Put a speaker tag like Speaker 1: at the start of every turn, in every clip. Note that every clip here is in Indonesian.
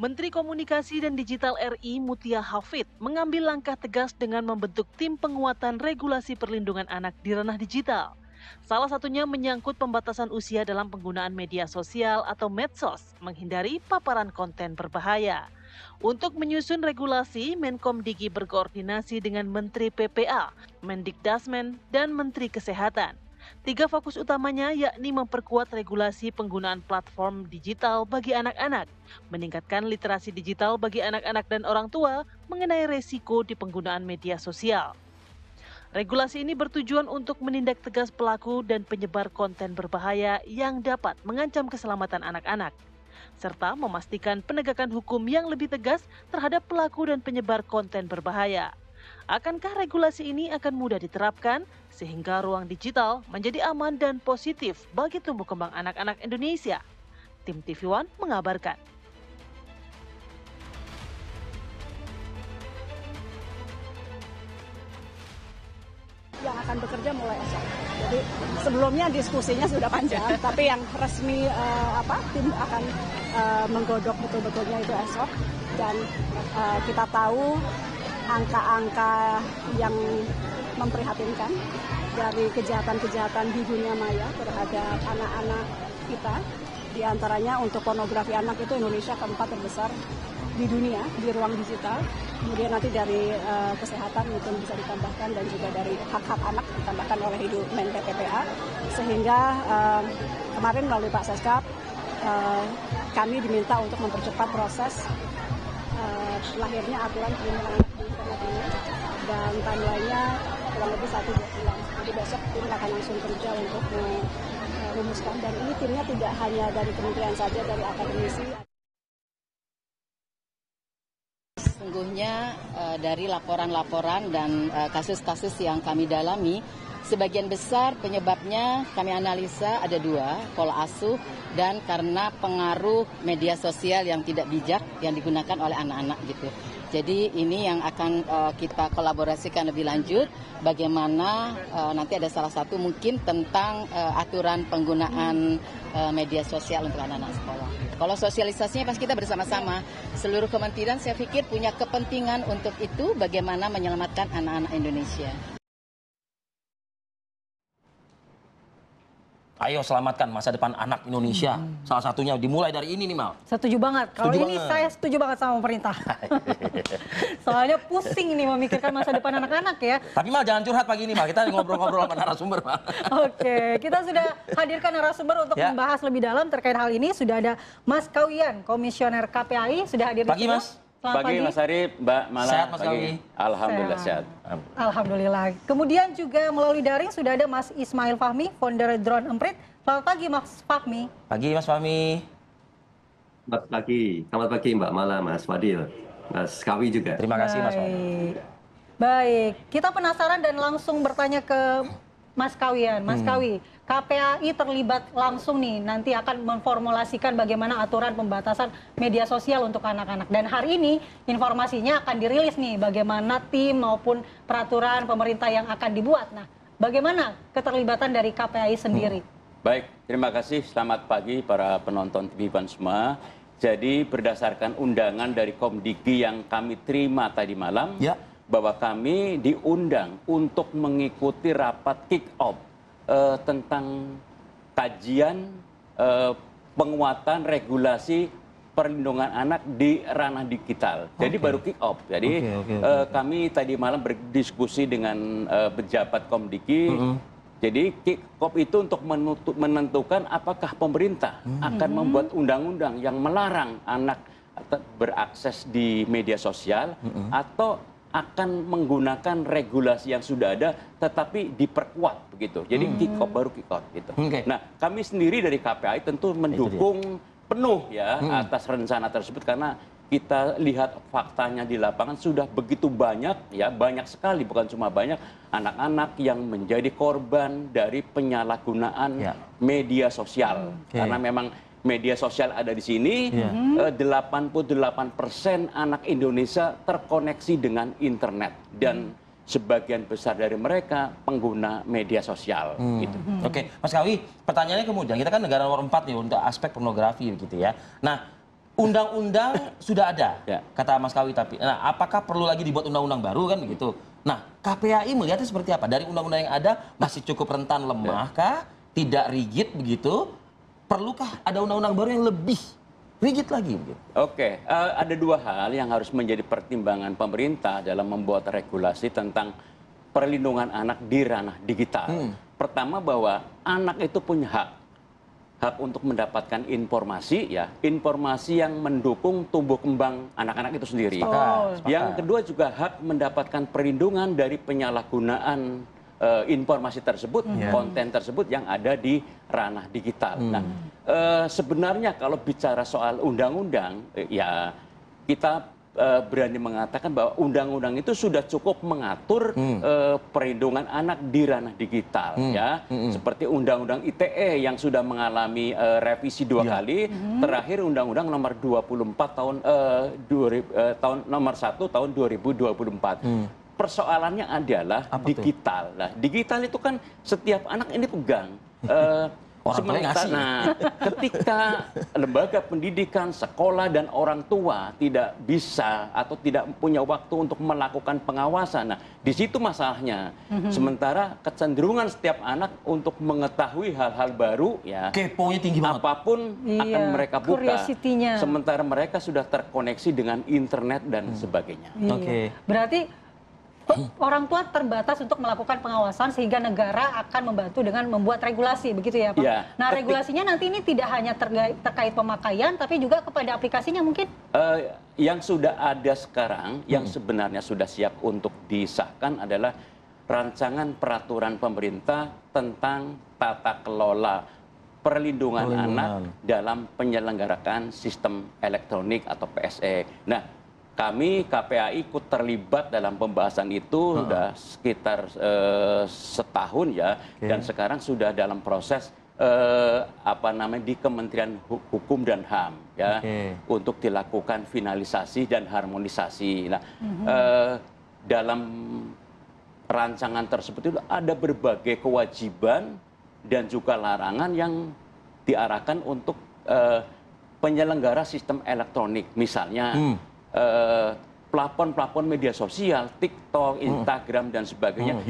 Speaker 1: Menteri Komunikasi dan Digital RI Mutia Hafid mengambil langkah tegas dengan membentuk tim penguatan regulasi perlindungan anak di ranah digital. Salah satunya menyangkut pembatasan usia dalam penggunaan media sosial atau medsos, menghindari paparan konten berbahaya. Untuk menyusun regulasi, Menkom Digi berkoordinasi dengan Menteri PPA, Mendikdasmen, dan Menteri Kesehatan. 3 fokus utamanya yakni memperkuat regulasi penggunaan platform digital bagi anak-anak, meningkatkan literasi digital bagi anak-anak dan orang tua mengenai resiko di penggunaan media sosial. Regulasi ini bertujuan untuk menindak tegas pelaku dan penyebar konten berbahaya yang dapat mengancam keselamatan anak-anak, serta memastikan penegakan hukum yang lebih tegas terhadap pelaku dan penyebar konten berbahaya. Akankah regulasi ini akan mudah diterapkan sehingga ruang digital menjadi aman dan positif bagi tumbuh kembang anak-anak Indonesia? Tim TV One mengabarkan.
Speaker 2: Yang akan bekerja mulai esok. Jadi sebelumnya diskusinya sudah panjang, tapi yang resmi tim akan menggodok betul-betulnya itu esok. Dan kita tahu angka-angka yang memprihatinkan dari kejahatan-kejahatan di dunia maya terhadap anak-anak kita. Di antaranya untuk pornografi anak itu Indonesia keempat terbesar di dunia di ruang digital. Kemudian nanti dari kesehatan itu bisa ditambahkan dan juga dari hak-hak anak ditambahkan oleh Menko PPA. Sehingga kemarin melalui Pak Seskap kami diminta untuk mempercepat proses lahirnya aturan perlindungan anak di internet ini, dan timeline-nya kurang lebih 1-2 bulan. Jadi besok tim akan langsung kerja untuk merumuskan, dan ini timnya tidak hanya dari kementerian saja, dari akademisi.
Speaker 3: Sesungguhnya dari laporan-laporan dan kasus-kasus yang kami dalami, sebagian besar penyebabnya kami analisa ada 2, pola asuh dan karena pengaruh media sosial yang tidak bijak yang digunakan oleh anak-anak gitu. Jadi ini yang akan kita kolaborasikan lebih lanjut, bagaimana nanti ada salah satu mungkin tentang aturan penggunaan media sosial untuk anak-anak sekolah. Kalau sosialisasinya pasti kita bersama-sama, seluruh kementerian saya pikir punya kepentingan untuk itu, bagaimana menyelamatkan anak-anak Indonesia.
Speaker 4: Ayo selamatkan masa depan anak Indonesia. Salah satunya dimulai dari ini nih, Mal.
Speaker 5: Setuju banget. Kalau
Speaker 4: Setuju
Speaker 5: ini
Speaker 4: banget.
Speaker 5: saya setuju banget sama pemerintah. Soalnya pusing nih memikirkan masa depan anak-anak ya.
Speaker 4: Tapi Mal jangan curhat pagi ini, Mal. Kita ngobrol-ngobrol sama narasumber, Mal.
Speaker 5: Oke, kita sudah hadirkan narasumber untuk membahas lebih dalam terkait hal ini. Sudah ada Mas Kawian, Komisioner KPAI, sudah hadir di
Speaker 4: Pagi,
Speaker 5: studio.
Speaker 4: Mas.
Speaker 5: Selamat
Speaker 6: pagi, Mas Arif, Mbak Mala.
Speaker 4: Sehat, Mas
Speaker 6: pagi.
Speaker 4: Kawi?
Speaker 6: Alhamdulillah sehat.
Speaker 5: Alhamdulillah. Kemudian juga melalui daring sudah ada Mas Ismail Fahmi, founder Drone Emprit. Selamat pagi Mas Fahmi.
Speaker 4: Pagi, Mas Fahmi.
Speaker 7: Selamat pagi Mbak Mala, Mas Fadil, Mas Kawi juga.
Speaker 4: Terima kasih, Mas Fahmi.
Speaker 5: Baik, kita penasaran dan langsung bertanya ke Mas Kawian. Mas Kawi, KPAI terlibat langsung nih, nanti akan memformulasikan bagaimana aturan pembatasan media sosial untuk anak-anak. Dan hari ini informasinya akan dirilis nih, bagaimana tim maupun peraturan pemerintah yang akan dibuat. Nah, bagaimana keterlibatan dari KPAI sendiri?
Speaker 6: Baik, terima kasih. Selamat pagi para penonton TV One semua. Jadi berdasarkan undangan dari Komdigi yang kami terima tadi malam, bahwa kami diundang untuk mengikuti rapat kick-off tentang kajian penguatan regulasi perlindungan anak di ranah digital. Jadi baru kick-off. Jadi kami tadi malam berdiskusi dengan pejabat Komdigi. Jadi kick-off itu untuk menentukan apakah pemerintah akan membuat undang-undang yang melarang anak berakses di media sosial atau akan menggunakan regulasi yang sudah ada tetapi diperkuat begitu. Jadi kick-off baru kick-off gitu. Nah, kami sendiri dari KPAI tentu mendukung penuh ya atas rencana tersebut, karena kita lihat faktanya di lapangan sudah begitu banyak ya, banyak sekali, bukan cuma banyak anak-anak yang menjadi korban dari penyalahgunaan media sosial. Karena memang media sosial ada di sini, 88% anak Indonesia terkoneksi dengan internet dan sebagian besar dari mereka pengguna media sosial. Gitu.
Speaker 4: Oke, Mas Kawi, pertanyaannya kemudian kita kan negara nomor 4 nih untuk aspek pornografi gitu ya. Nah, undang-undang sudah ada,
Speaker 6: Ya.
Speaker 4: kata Mas Kawi tapi. Nah, apakah perlu lagi dibuat undang-undang baru kan begitu? Nah, KPAI melihatnya seperti apa? Dari undang-undang yang ada masih cukup rentan lemah kah? Tidak rigid begitu? Perlukah ada undang-undang baru yang lebih rigid lagi? Begitu?
Speaker 6: Oke, ada dua hal yang harus menjadi pertimbangan pemerintah dalam membuat regulasi tentang perlindungan anak di ranah digital. Pertama bahwa anak itu punya hak untuk mendapatkan informasi, ya, informasi yang mendukung tumbuh kembang anak-anak itu sendiri. Yang kedua juga hak mendapatkan perlindungan dari penyalahgunaan informasi tersebut, konten tersebut yang ada di ranah digital. Nah, sebenarnya kalau bicara soal undang-undang, ya kita berani mengatakan bahwa undang-undang itu sudah cukup mengatur perlindungan anak di ranah digital, ya, seperti Undang-Undang ITE yang sudah mengalami revisi 2 kali, terakhir Undang-Undang nomor 24 tahun nomor 1 tahun 2024. Persoalannya adalah digital. Nah, digital itu kan setiap anak ini pegang. Nah, ketika lembaga pendidikan, sekolah, dan orang tua tidak bisa atau tidak punya waktu untuk melakukan pengawasan, nah di situ masalahnya. Sementara kecenderungan setiap anak untuk mengetahui hal-hal baru, ya,
Speaker 4: keponya tinggi banget.
Speaker 6: Apapun akan mereka buka.
Speaker 5: Curiosity-nya.
Speaker 6: Sementara mereka sudah terkoneksi dengan internet dan sebagainya.
Speaker 5: Iya. Berarti orang tua terbatas untuk melakukan pengawasan sehingga negara akan membantu dengan membuat regulasi, begitu ya Pak?
Speaker 6: Ya,
Speaker 5: nah regulasinya nanti ini tidak hanya terkait pemakaian, tapi juga kepada aplikasinya mungkin?
Speaker 6: Yang sudah ada sekarang, yang sebenarnya sudah siap untuk disahkan adalah rancangan peraturan pemerintah tentang tata kelola perlindungan anak dalam penyelenggaraan sistem elektronik atau PSE. Nah, kami KPAI ikut terlibat dalam pembahasan itu sudah sekitar setahun, ya, dan sekarang sudah dalam proses di Kementerian Hukum dan HAM, ya, untuk dilakukan finalisasi dan harmonisasi. Nah, dalam rancangan tersebut itu ada berbagai kewajiban dan juga larangan yang diarahkan untuk penyelenggara sistem elektronik, misalnya plafon-plafon media sosial, TikTok, Instagram, dan sebagainya,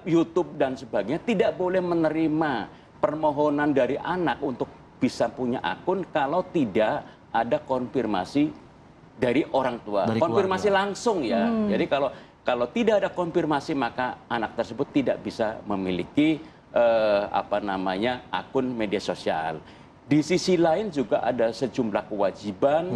Speaker 6: YouTube dan sebagainya, tidak boleh menerima permohonan dari anak untuk bisa punya akun kalau tidak ada konfirmasi dari orang tua, konfirmasi langsung, ya. Jadi kalau tidak ada konfirmasi, maka anak tersebut tidak bisa memiliki akun media sosial. Di sisi lain juga ada sejumlah kewajiban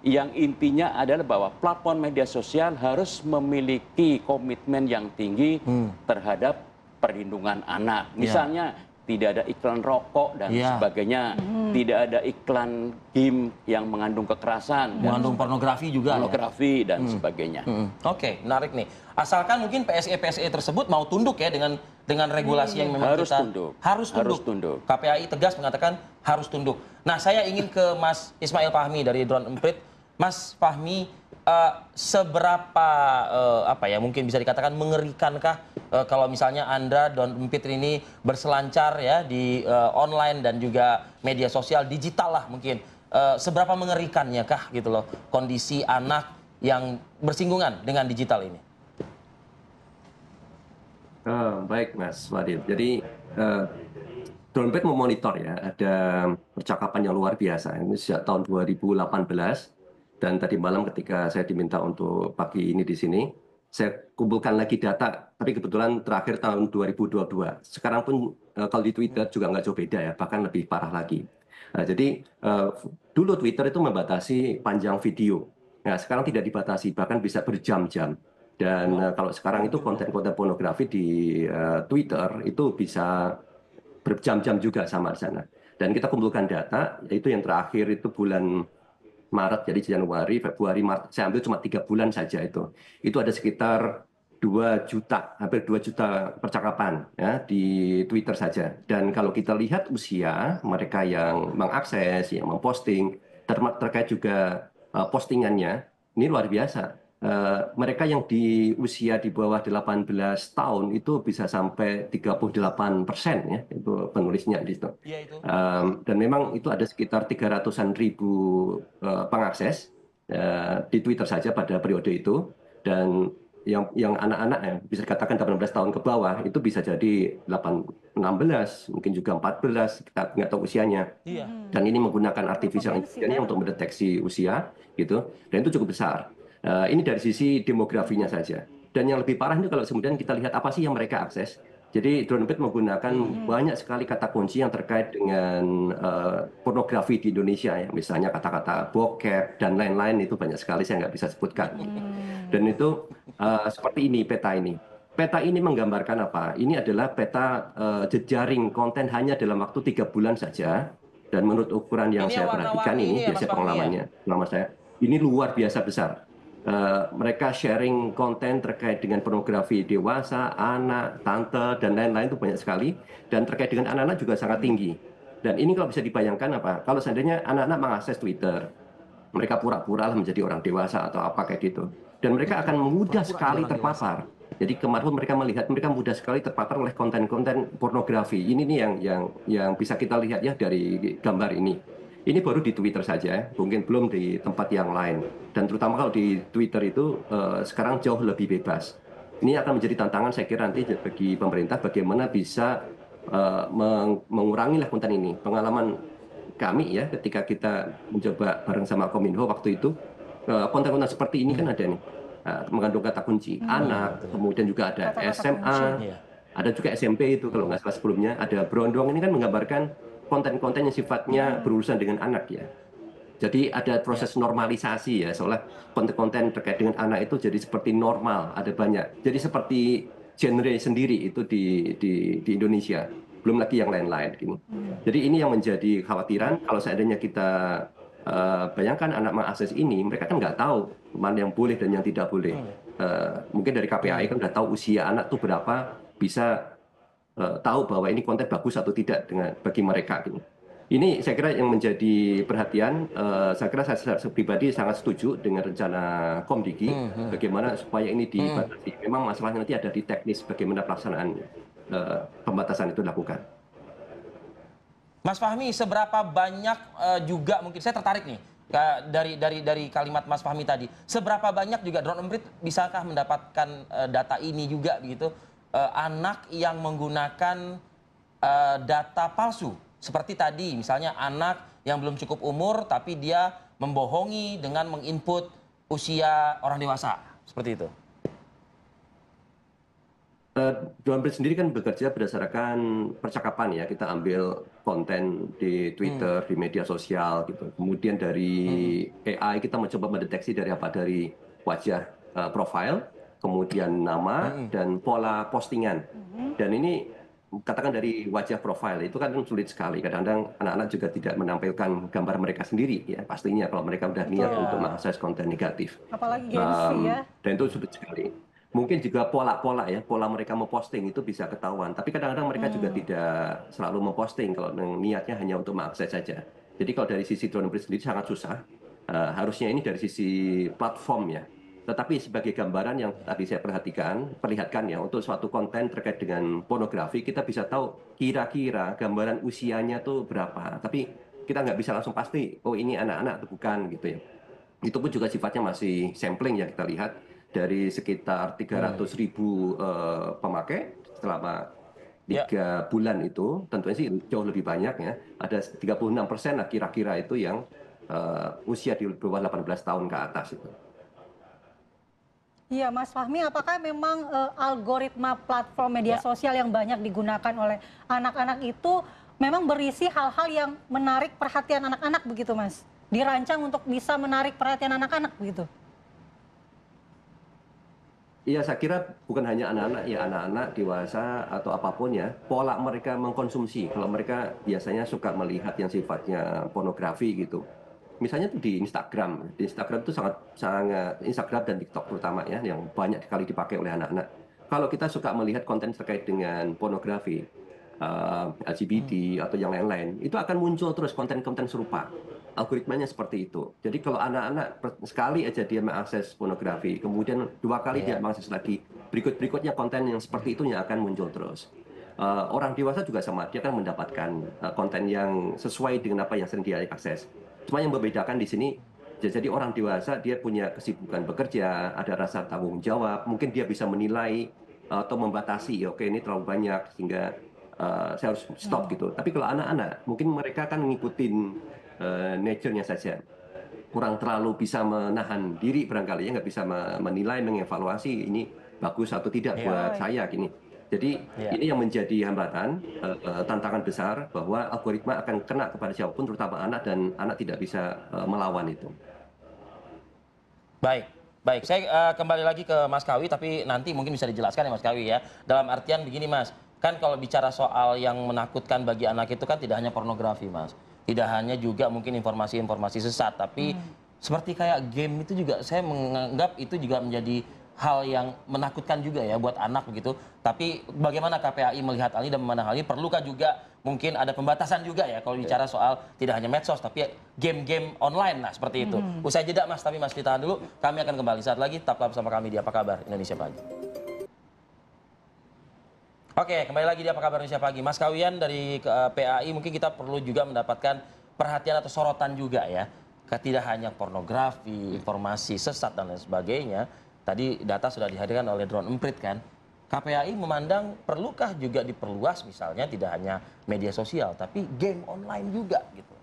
Speaker 6: yang intinya adalah bahwa platform media sosial harus memiliki komitmen yang tinggi terhadap perlindungan anak. Misalnya tidak ada iklan rokok dan sebagainya, tidak ada iklan game yang mengandung kekerasan,
Speaker 4: mengandung pornografi juga,
Speaker 6: pornografi dan sebagainya.
Speaker 4: Oke, menarik nih. Asalkan mungkin PSE tersebut mau tunduk ya dengan regulasi yang memang
Speaker 6: harus
Speaker 4: harus tunduk. KPAI tegas mengatakan harus tunduk. Nah, saya ingin ke Mas Ismail Fahmi dari Drone Emprit. Mas Fahmi, seberapa mungkin bisa dikatakan mengerikankah kalau misalnya Anda Drone Emprit ini berselancar ya di online dan juga media sosial digital lah mungkin, seberapa mengerikannya kah gitu loh kondisi anak yang bersinggungan dengan digital ini?
Speaker 7: Baik Mas Fadil, jadi Drone Emprit memonitor ya, ada percakapan yang luar biasa ini sejak tahun 2018. Dan tadi malam ketika saya diminta untuk pagi ini di sini, saya kumpulkan lagi data, tapi kebetulan terakhir tahun 2022. Sekarang pun kalau di Twitter juga nggak jauh beda ya, bahkan lebih parah lagi. Jadi dulu Twitter itu membatasi panjang video. Nah, sekarang tidak dibatasi, bahkan bisa berjam-jam. Dan kalau sekarang itu konten-konten pornografi di Twitter itu bisa berjam-jam juga sama di sana. Dan kita kumpulkan data, yaitu yang terakhir itu bulan Maret, jadi Januari, Februari, Maret, saya ambil cuma 3 bulan saja itu. Itu ada sekitar 2 juta, hampir 2 juta percakapan ya, di Twitter saja. Dan kalau kita lihat usia mereka yang mengakses, yang memposting, terkait juga postingannya, ini luar biasa. mereka yang di usia di bawah 18 tahun itu bisa sampai 38% ya, itu penulisnya di situ.
Speaker 4: Iya itu.
Speaker 7: Dan memang itu ada sekitar 300-an ribu pengakses di Twitter saja pada periode itu, dan yang anak-anak ya, bisa dikatakan 18 tahun ke bawah itu bisa jadi 16, mungkin juga 14, kita nggak tahu usianya.
Speaker 4: Iya.
Speaker 7: Dan ini menggunakan artificial intelligence untuk mendeteksi usia gitu, dan itu cukup besar. Ini dari sisi demografinya saja. Dan yang lebih parah itu kalau kemudian kita lihat apa sih yang mereka akses. Jadi Droneemprit menggunakan banyak sekali kata kunci yang terkait dengan pornografi di Indonesia ya, misalnya kata-kata bokep dan lain-lain, itu banyak sekali saya nggak bisa sebutkan. Dan itu seperti ini peta ini. Peta ini menggambarkan apa? Ini adalah peta jejaring konten hanya dalam waktu 3 bulan saja. Dan menurut ukuran yang saya perhatikan ini, biasanya pengalamannya, selama saya, ini luar biasa besar. Mereka sharing konten terkait dengan pornografi dewasa, anak, tante, dan lain-lain itu banyak sekali. Dan terkait dengan anak-anak juga sangat tinggi. Dan ini kalau bisa dibayangkan apa? Kalau seandainya anak-anak mengakses Twitter, mereka pura-pura lah menjadi orang dewasa atau apa kayak gitu. Dan mereka akan mudah sekali terpapar. Jadi kemarin mereka melihat, mereka mudah sekali terpapar oleh konten-konten pornografi. Ini nih yang bisa kita lihat ya dari gambar ini. Ini baru di Twitter saja, mungkin belum di tempat yang lain. Dan terutama kalau di Twitter itu sekarang jauh lebih bebas. Ini akan menjadi tantangan saya kira nanti bagi pemerintah bagaimana bisa mengurangi lah konten ini. Pengalaman kami ya ketika kita mencoba bareng sama Kominfo waktu itu, konten-konten seperti ini kan ada nih. Mengandung kata kunci anak, kemudian juga ada SMA, ada juga SMP itu kalau nggak salah sebelumnya, ada Brondong. Ini kan menggambarkan konten-konten yang sifatnya berurusan dengan anak ya. Jadi ada proses normalisasi ya, seolah konten-konten terkait dengan anak itu jadi seperti normal, ada banyak. Jadi seperti genre sendiri itu di Indonesia, belum lagi yang lain-lain gini. Jadi ini yang menjadi khawatiran kalau seandainya kita bayangkan anak mengakses ini, mereka kan nggak tahu mana yang boleh dan yang tidak boleh. Mungkin dari KPAI kan udah tahu usia anak tuh berapa, bisa tahu bahwa ini konten bagus atau tidak bagi mereka. Gitu. Ini saya kira yang menjadi perhatian. Saya kira saya pribadi sangat setuju dengan rencana Komdigi, bagaimana supaya ini dibatasi. Memang masalahnya nanti ada di teknis bagaimana pelaksanaan pembatasan itu dilakukan.
Speaker 4: Mas Fahmi, seberapa banyak juga mungkin saya tertarik nih dari kalimat Mas Fahmi tadi. Seberapa banyak juga Droneemprit bisakah mendapatkan data ini juga begitu, anak yang menggunakan data palsu seperti tadi misalnya anak yang belum cukup umur tapi dia membohongi dengan menginput usia orang dewasa seperti itu.
Speaker 7: Droneemprit sendiri kan bekerja berdasarkan percakapan ya, kita ambil konten di Twitter, di media sosial gitu. Kemudian dari AI kita mencoba mendeteksi dari apa, dari wajah profile, kemudian nama dan pola postingan. Dan ini katakan dari wajah profile itu kan sulit sekali. Kadang-kadang anak-anak juga tidak menampilkan gambar mereka sendiri ya, pastinya kalau mereka udah niat untuk mengakses konten negatif.
Speaker 5: Apalagi Gen Z ya.
Speaker 7: Dan itu sulit sekali. Mungkin juga pola-pola ya, pola mereka memposting itu bisa ketahuan. Tapi kadang-kadang mereka juga tidak selalu memposting kalau niatnya hanya untuk mengakses saja. Jadi kalau dari sisi Droneemprit sendiri sangat susah. Harusnya ini dari sisi platform ya. Tetapi sebagai gambaran yang tadi saya perlihatkan ya, untuk suatu konten terkait dengan pornografi, kita bisa tahu kira-kira gambaran usianya tuh berapa. Tapi kita nggak bisa langsung pasti, oh ini anak-anak atau bukan gitu ya. Itu pun juga sifatnya masih sampling ya, kita lihat. Dari sekitar 300.000 pemakai selama 3 bulan itu, tentunya sih jauh lebih banyak ya. Ada 36% lah kira-kira itu yang usia di bawah 18 tahun ke atas itu.
Speaker 5: Iya, Mas Fahmi, apakah memang algoritma platform media sosial yang banyak digunakan oleh anak-anak itu memang berisi hal-hal yang menarik perhatian anak-anak begitu, Mas? Dirancang untuk bisa menarik perhatian anak-anak begitu?
Speaker 7: Iya, saya kira bukan hanya anak-anak ya, anak-anak, dewasa atau apapun ya, pola mereka mengkonsumsi. Kalau mereka biasanya suka melihat yang sifatnya pornografi gitu. Misalnya tuh di Instagram itu sangat Instagram dan TikTok terutama ya, yang banyak sekali dipakai oleh anak-anak. Kalau kita suka melihat konten terkait dengan pornografi, LGBT atau yang lain-lain, itu akan muncul terus konten-konten serupa. Algoritmanya seperti itu. Jadi kalau anak-anak sekali aja dia mengakses pornografi, kemudian 2 kali dia mengakses lagi, berikutnya konten yang seperti itu yang akan muncul terus. Orang dewasa juga sama, dia akan mendapatkan konten yang sesuai dengan apa yang sering dia akses. Cuma yang membedakan di sini, jadi orang dewasa dia punya kesibukan bekerja, ada rasa tanggung jawab, mungkin dia bisa menilai atau membatasi, oke ini terlalu banyak sehingga saya harus stop gitu. Tapi kalau anak-anak, mungkin mereka akan ngikutin nature-nya saja. Kurang terlalu bisa menahan diri barangkali, ya nggak bisa menilai, mengevaluasi ini bagus atau tidak buat saya gini. Jadi ini yang menjadi hambatan, tantangan besar bahwa algoritma akan kena kepada siapapun, terutama anak, dan anak tidak bisa melawan itu.
Speaker 4: Baik. Saya kembali lagi ke Mas Kawi, tapi nanti mungkin bisa dijelaskan ya Mas Kawi ya. Dalam artian begini Mas, kan kalau bicara soal yang menakutkan bagi anak itu kan tidak hanya pornografi Mas. Tidak hanya juga mungkin informasi-informasi sesat, tapi seperti kayak game itu juga saya menganggap itu juga menjadi hal yang menakutkan juga ya buat anak begitu. Tapi bagaimana KPAI melihat hal ini dan memandang hal ini? Perlukah juga mungkin ada pembatasan juga ya kalau bicara soal tidak hanya medsos tapi game-game online lah seperti itu. Usai jeda Mas, tapi Mas ditahan dulu. Kami akan kembali saat lagi. Tetaplah bersama kami di Apa Kabar Indonesia Pagi. Oke, kembali lagi di Apa Kabar Indonesia Pagi. Mas Kawian dari PAI, mungkin kita perlu juga mendapatkan perhatian atau sorotan juga ya. Tidak hanya pornografi, informasi sesat dan lain sebagainya. Tadi data sudah dihadirkan oleh Drone Emprit kan. KPAI memandang perlukah juga diperluas misalnya tidak hanya media sosial tapi game online juga gitu.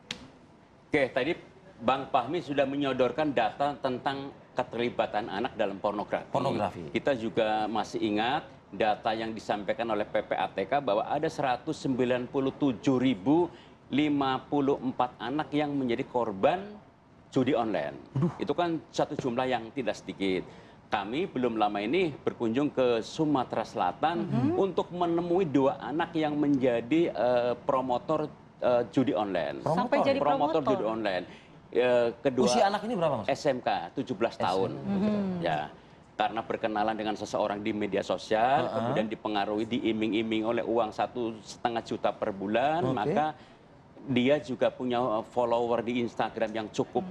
Speaker 6: Oke, tadi Bang Fahmi sudah menyodorkan data tentang keterlibatan anak dalam pornografi. Kita juga masih ingat data yang disampaikan oleh PPATK bahwa ada 197.054 anak yang menjadi korban judi online. Itu kan satu jumlah yang tidak sedikit. Kami belum lama ini berkunjung ke Sumatera Selatan untuk menemui 2 anak yang menjadi promotor judi online.
Speaker 5: Sampai jadi promotor
Speaker 6: judi online. Kedua,
Speaker 4: usia anak ini berapa Mas?
Speaker 6: SMK, 17 tahun. Ya. Karena berkenalan dengan seseorang di media sosial, kemudian dipengaruhi, diiming-iming oleh uang 1,5 juta per bulan, maka dia juga punya follower di Instagram yang cukup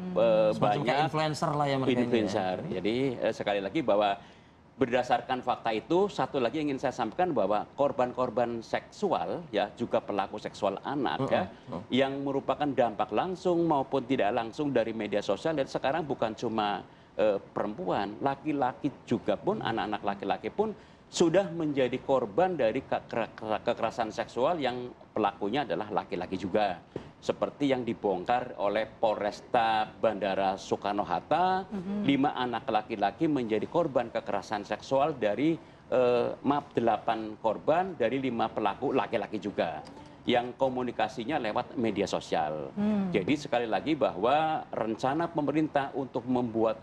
Speaker 6: banyak.
Speaker 4: Influencer lah ya mereka.
Speaker 6: Influencer.
Speaker 4: Ini ya.
Speaker 6: Jadi sekali lagi bahwa berdasarkan fakta itu, satu lagi ingin saya sampaikan bahwa korban-korban seksual ya juga pelaku seksual anak ya yang merupakan dampak langsung maupun tidak langsung dari media sosial, dan sekarang bukan cuma perempuan, laki-laki juga pun, anak-anak laki-laki pun sudah menjadi korban dari kekerasan seksual yang pelakunya adalah laki-laki juga. Seperti yang dibongkar oleh Polresta Bandara Soekarno-Hatta, 5 anak laki-laki menjadi korban kekerasan seksual dari 8 korban dari 5 pelaku laki-laki juga. Yang komunikasinya lewat media sosial. Jadi sekali lagi bahwa rencana pemerintah untuk membuat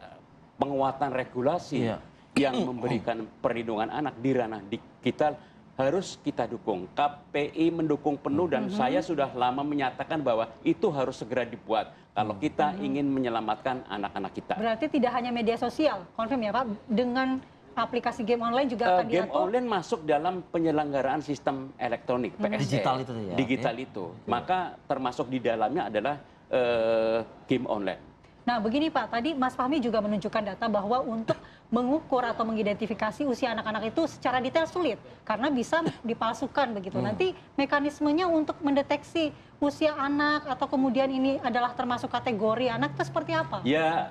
Speaker 6: penguatan regulasi yang memberikan perlindungan anak di ranah digital harus kita dukung. KPI mendukung penuh dan saya sudah lama menyatakan bahwa itu harus segera dibuat kalau kita ingin menyelamatkan anak-anak kita.
Speaker 5: Berarti tidak hanya media sosial, konfirm ya Pak, dengan aplikasi game online juga akan
Speaker 6: game
Speaker 5: diatur?
Speaker 6: online masuk dalam penyelenggaraan sistem elektronik, PSE.
Speaker 4: Digital itu ya?
Speaker 6: Digital itu. Maka termasuk di dalamnya adalah game online.
Speaker 5: Nah begini Pak, tadi Mas Fahmi juga menunjukkan data bahwa untuk mengukur atau mengidentifikasi usia anak-anak itu secara detail sulit. Karena bisa dipalsukan begitu. Nanti mekanismenya untuk mendeteksi usia anak atau kemudian ini adalah termasuk kategori anak itu seperti apa?
Speaker 6: Ya,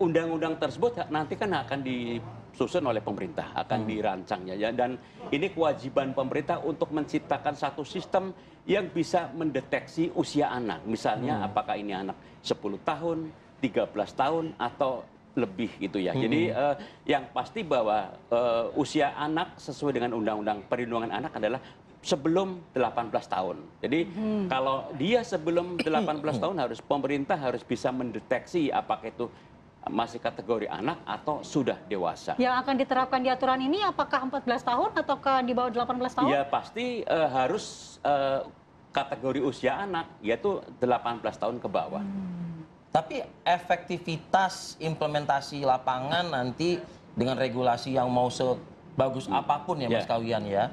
Speaker 6: undang-undang tersebut nanti kan akan disusun oleh pemerintah, akan dirancangnya ya. Dan ini kewajiban pemerintah untuk menciptakan satu sistem yang bisa mendeteksi usia anak. Misalnya apakah ini anak 10 tahun, 13 tahun atau lebih gitu ya. Jadi yang pasti bahwa usia anak sesuai dengan Undang-Undang Perlindungan Anak adalah sebelum 18 tahun. Jadi kalau dia sebelum 18 tahun pemerintah harus bisa mendeteksi apakah itu masih kategori anak atau sudah dewasa.
Speaker 5: Yang akan diterapkan di aturan ini apakah 14 tahun ataukah di bawah 18 tahun?
Speaker 6: Ya pasti harus kategori usia anak, yaitu 18 tahun ke bawah.
Speaker 4: Tapi efektivitas implementasi lapangan nanti dengan regulasi yang mau sebagus apapun ya Mas Kawian ya,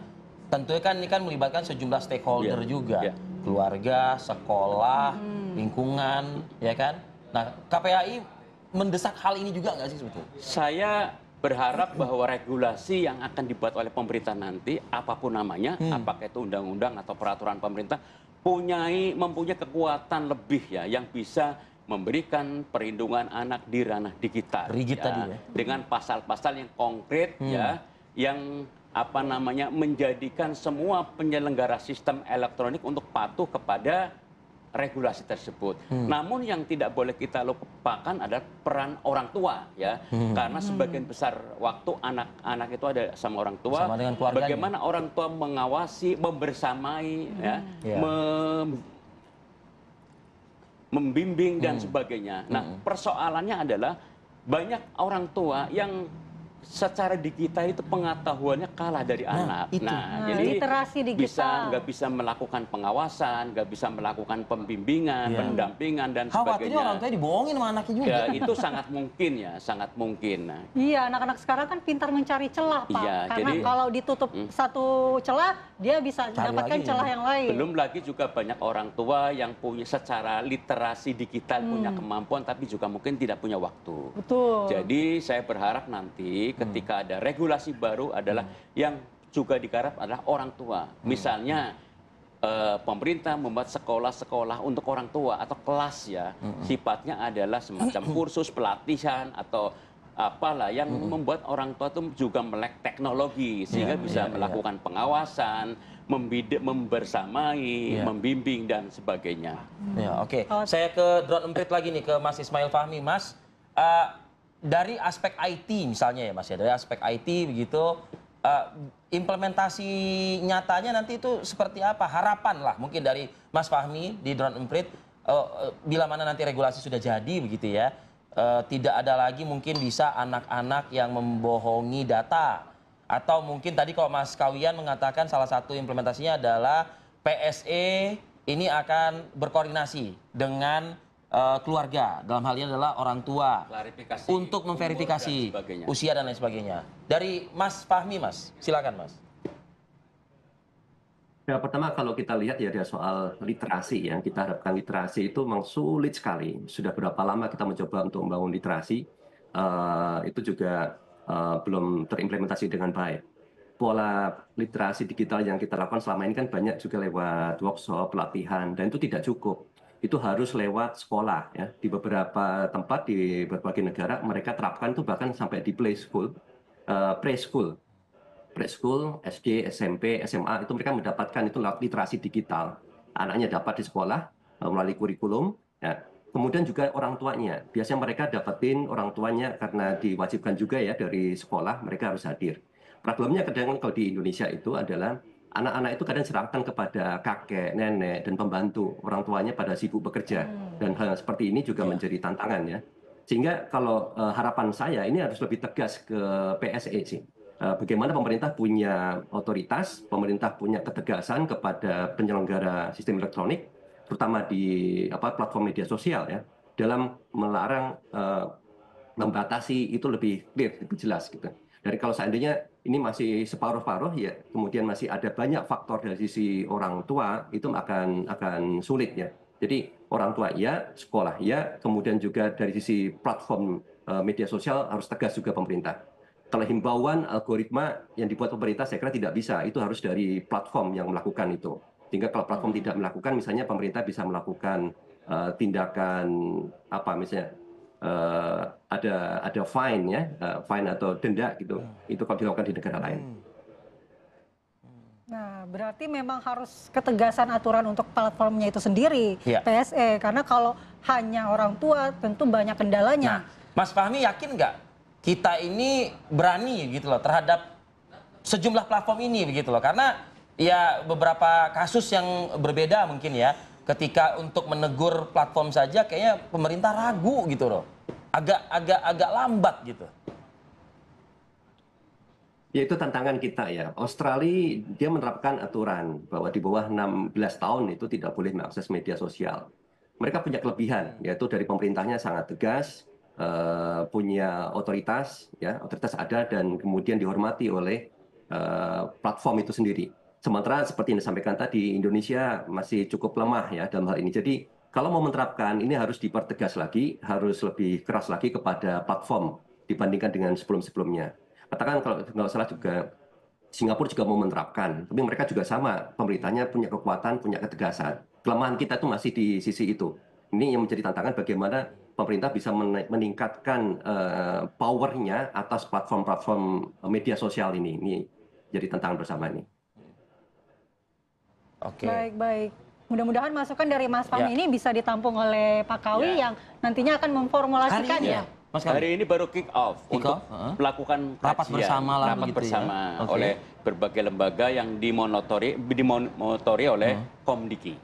Speaker 4: tentunya kan ini kan melibatkan sejumlah stakeholder juga, keluarga, sekolah, lingkungan, ya kan? Nah, KPAI mendesak hal ini juga nggak sih sebetulnya?
Speaker 6: Saya berharap bahwa regulasi yang akan dibuat oleh pemerintah nanti, apapun namanya, apakah itu undang-undang atau peraturan pemerintah, mempunyai kekuatan lebih ya, yang bisa memberikan perlindungan anak di ranah digital.
Speaker 4: Rigid tadi ya.
Speaker 6: Dengan pasal-pasal yang konkret ya, yang menjadikan semua penyelenggara sistem elektronik untuk patuh kepada regulasi tersebut. Namun yang tidak boleh kita lupakan adalah peran orang tua ya. Karena sebagian besar waktu anak-anak itu ada sama orang tua.
Speaker 4: Sama dengan keluarganya.
Speaker 6: Bagaimana orang tua mengawasi, membersamai ya, membimbing dan sebagainya. Nah, persoalannya adalah banyak orang tua yang secara digital itu pengetahuannya kalah dari anak.
Speaker 4: Itu.
Speaker 6: Jadi
Speaker 5: literasi digital.
Speaker 6: nggak bisa melakukan pengawasan, nggak bisa melakukan pembimbingan, pendampingan dan
Speaker 4: Khawatirnya
Speaker 6: sebagainya.
Speaker 4: orang tua dibohongin sama anaknya juga.
Speaker 6: Ya, itu sangat mungkin ya, sangat mungkin. Nah,
Speaker 5: Iya, anak-anak sekarang kan pintar mencari celah, Pak.
Speaker 6: Iya,
Speaker 5: Karena
Speaker 6: jadi-
Speaker 5: kalau ditutup satu celah, dia bisa
Speaker 4: Cari
Speaker 5: dapatkan
Speaker 4: lagi.
Speaker 5: celah yang lain.
Speaker 6: belum lagi juga banyak orang tua yang punya secara literasi digital punya kemampuan, tapi juga mungkin tidak punya waktu.
Speaker 5: Betul.
Speaker 6: Jadi saya berharap nanti ketika ada regulasi baru adalah yang juga digarap adalah orang tua. Misalnya pemerintah membuat sekolah-sekolah untuk orang tua atau kelas ya, sifatnya adalah semacam kursus pelatihan atau apalah yang membuat orang tua itu juga melek teknologi sehingga bisa melakukan pengawasan, membersamai, membimbing dan sebagainya.
Speaker 4: Ya, oke. Saya ke Drone Emprit lagi nih, ke Mas Ismail Fahmi. Mas, dari aspek IT misalnya ya Mas ya, dari aspek IT begitu, implementasi nyatanya nanti itu seperti apa? Harapan lah mungkin dari Mas Fahmi di Drone Emprit, bila mana nanti regulasi sudah jadi begitu ya, tidak ada lagi mungkin bisa anak-anak yang membohongi data. Atau mungkin tadi kalau Mas Kawian mengatakan salah satu implementasinya adalah PSE ini akan berkoordinasi dengan keluarga, dalam hal ini adalah orang tua,
Speaker 6: Klarifikasi
Speaker 4: untuk memverifikasi
Speaker 6: umur dan sebagainya.
Speaker 4: usia dan lain sebagainya. Dari Mas Fahmi, Mas, silakan Mas.
Speaker 7: Ya, pertama kalau kita lihat ya ada soal literasi, yang kita harapkan literasi itu memang sulit sekali. Sudah berapa lama kita mencoba untuk membangun literasi, itu juga belum terimplementasi dengan baik. Pola literasi digital yang kita lakukan selama ini kan banyak juga lewat workshop, pelatihan, dan itu tidak cukup. Itu harus lewat sekolah ya. Di beberapa tempat di berbagai negara mereka terapkan itu bahkan sampai di preschool, SD, SMP, SMA itu mereka mendapatkan itu literasi digital. Anaknya dapat di sekolah melalui kurikulum. Ya. Kemudian juga orang tuanya. Biasanya mereka dapetin orang tuanya karena diwajibkan juga ya dari sekolah mereka harus hadir. Problemnya kadang kalau di Indonesia itu adalah anak-anak itu kadang serahkan kepada kakek, nenek, dan pembantu. Orang tuanya pada sibuk bekerja. Dan hal seperti ini juga menjadi tantangan ya. Sehingga kalau harapan saya ini harus lebih tegas ke PSE sih. Bagaimana pemerintah punya otoritas, pemerintah punya ketegasan kepada penyelenggara sistem elektronik, terutama di platform media sosial ya, dalam melarang membatasi itu lebih clear, lebih jelas gitu. Dari kalau seandainya ini masih separuh-paruh ya, kemudian masih ada banyak faktor dari sisi orang tua, itu akan sulit ya. Jadi orang tua ya, sekolah ya, kemudian juga dari sisi platform media sosial harus tegas juga pemerintah. Kalau himbauan algoritma yang dibuat pemerintah saya kira tidak bisa, itu harus dari platform yang melakukan itu. Sehingga kalau platform tidak melakukan, misalnya pemerintah bisa melakukan tindakan misalnya ada fine ya, fine atau denda gitu. Itu kalau dilakukan di negara lain.
Speaker 5: Nah, berarti memang harus ketegasan aturan untuk platformnya itu sendiri, PSE. Karena kalau hanya orang tua, tentu banyak kendalanya.
Speaker 4: Nah, Mas Fahmi yakin nggak kita ini berani gitu loh terhadap sejumlah platform ini begitu loh? Karena ya beberapa kasus yang berbeda mungkin ya, ketika untuk menegur platform saja kayaknya pemerintah ragu gitu loh. Agak lambat gitu.
Speaker 7: Ya itu tantangan kita ya. Australia dia menerapkan aturan bahwa di bawah 16 tahun itu tidak boleh mengakses media sosial. Mereka punya kelebihan, yaitu dari pemerintahnya sangat tegas, punya otoritas, ya otoritas ada dan kemudian dihormati oleh platform itu sendiri. Sementara seperti yang disampaikan tadi, Indonesia masih cukup lemah ya dalam hal ini. Jadi kalau mau menerapkan ini harus dipertegas lagi, harus lebih keras lagi kepada platform dibandingkan dengan sebelum-sebelumnya. Katakan kalau nggak salah juga Singapura juga mau menerapkan, tapi mereka juga sama, pemerintahnya punya kekuatan, punya ketegasan. Kelemahan kita itu masih di sisi itu. Ini yang menjadi tantangan bagaimana pemerintah bisa meningkatkan powernya atas platform-platform media sosial ini. Ini jadi tantangan bersama ini.
Speaker 4: Oke.
Speaker 5: Baik. Mudah-mudahan masukan dari Mas Fahmi ini bisa ditampung oleh Pak Kawi yang nantinya akan memformulasikan ya.
Speaker 4: Mas Kawi.
Speaker 6: Hari ini baru kick off untuk melakukan
Speaker 4: rapat bersama lah
Speaker 6: rapat
Speaker 4: begitu
Speaker 6: bersama
Speaker 4: ya.
Speaker 6: oleh berbagai lembaga yang dimonitori oleh Komdigi.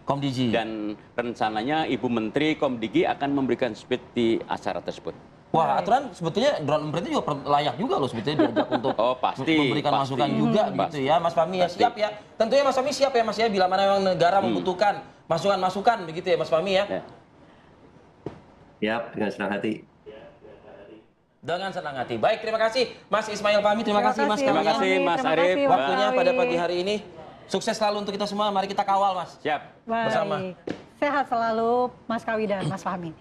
Speaker 6: Dan rencananya Ibu Menteri Komdigi akan memberikan speech di acara tersebut.
Speaker 4: Wah, aturan sebetulnya drone emprit juga layak juga loh sebetulnya diajak untuk memberikan masukan juga gitu ya, Mas Fahmi ya. Siap ya. Tentunya Mas Fahmi siap ya Mas ya, bila mana memang negara membutuhkan masukan-masukan begitu ya Mas Fahmi ya.
Speaker 7: Siap, dengan senang hati.
Speaker 4: Dengan senang hati. Baik, terima kasih Mas Ismail Fahmi, terima kasih Mas Kawi.
Speaker 6: Terima kasih Mas Arief.
Speaker 4: Waktunya pada pagi hari ini. Sukses selalu untuk kita semua, mari kita kawal Mas.
Speaker 6: Siap.
Speaker 5: Baik.
Speaker 4: Bersama.
Speaker 5: Sehat selalu Mas Kawi dan Mas Fahmi.